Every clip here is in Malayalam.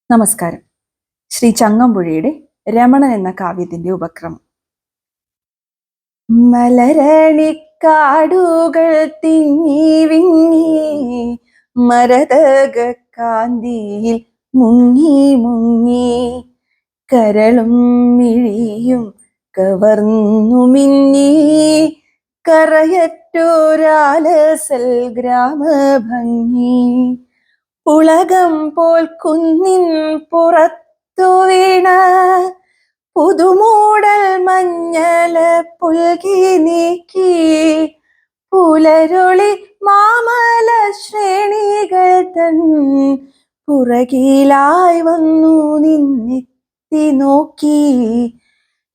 നമസ്കാരം. ശ്രീ ചങ്ങമ്പുഴയുടെ രമണൻ എന്ന കാവ്യത്തിന്റെ ഉപക്രമം. മലരണിക്കാടുകൾ തിങ്ങി വിങ്ങി മരതക കാന്തിയിൽ മുങ്ങി മുങ്ങി കരളും മിഴിയും കവർന്നു മിന്നി കറയറ്റോരാലസൽ ഗ്രാമഭംഗി ഉലകം പോൽ കുന്നിൻ പുറത്തു വീണ പുതുമൂടൽ മഞ്ഞല പുൽകി നീക്കി പുലരൊളി മാമല ശ്രേണികൾ തൻ പുറകിലായി വന്നു നിന്നെത്തി നോക്കി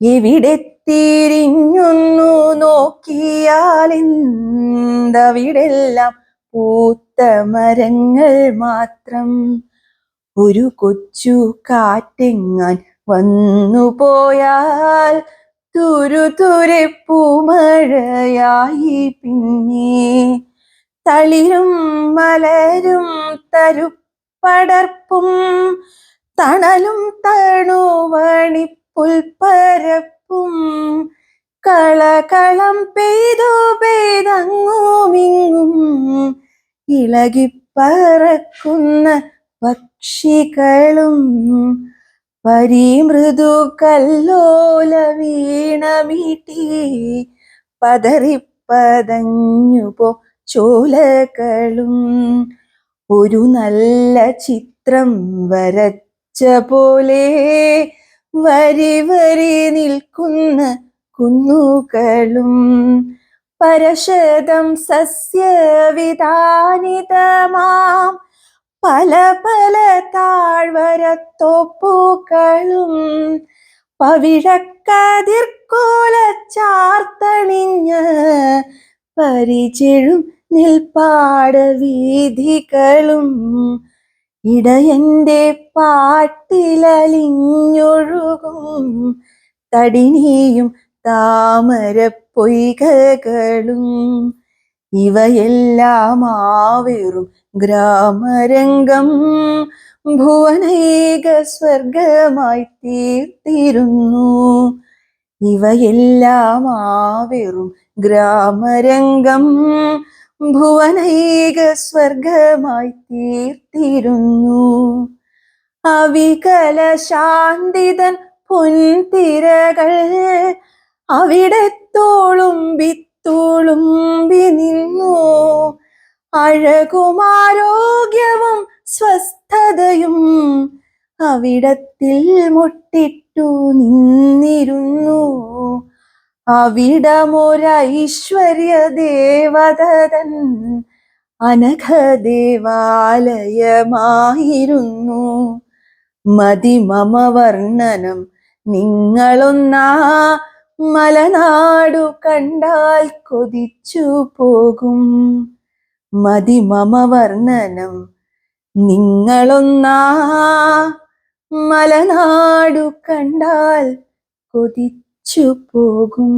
എവിടെ തിരിഞ്ഞൊന്നു നോക്കിയാലെന്തവിടെല്ലാം പൂത്ത മരങ്ങൾ മാത്രം. ഒരു കൊച്ചു കാറ്റെങ്ങാൻ വന്നു പോയാൽ തുരുതുരെ പൂമഴയായി പിന്നെ തളിരും മലരും തരുപ്പടർപ്പും തണലും തണുവണി പുൽപ്പരപ്പും കളകളം പെയ്തു പെയ്തങ്ങുമിങ്ങും ഇളകിപ്പറക്കുന്ന പക്ഷികളും പരിമൃദു കല്ലോല വീണമീട്ടി പതറിപ്പതഞ്ഞുപോ ചോലകളും ഒരു നല്ല ചിത്രം വരച്ച പോലെ വരി വരി നിൽക്കുന്ന കുന്നുകളും പരശതം സസ്യവിധാനിതമാം പല പല താഴ്വരത്തോപ്പുകളും പവിഴക്കതിർക്കോല ചാർത്തണിഞ്ഞ പരിചെഴും നിൽപ്പാട വീഥികളും ഇടയന്റെ പാട്ടിലലിഞ്ഞൊഴുകും തടിനിയും താമര പൊയ്കകളും ഇവയെല്ലാം ആവേറും ഗ്രാമരംഗം ഭുവനൈക സ്വർഗമായി തീർത്തിരുന്നു. ഇവയെല്ലാം ആവേറും ഗ്രാമരംഗം ഭുവനൈക സ്വർഗമായി തീർത്തിരുന്നു. അവികല ശാന്തിതൻ പൊൻതിരകൾ അവിടെ തുളുമ്പി നിന്നു. അഴകുമാരോഗ്യവും സ്വസ്ഥതയും അവിടത്തിൽ മുട്ടിട്ടു നിന്നിരുന്നു. അവിടമൊരൈശ്വര്യ ദേവതൻ അനഘദേവാലയമായിരുന്നു. മതി മമ വർണ്ണനം നിങ്ങളൊന്നാ മലനാടു കണ്ടാൽ കൊതിച്ചു പോകും. മതി മമ വർണ്ണനം നിങ്ങളൊന്നാ മലനാടു കണ്ടാൽ കൊതിച്ചു പോകും.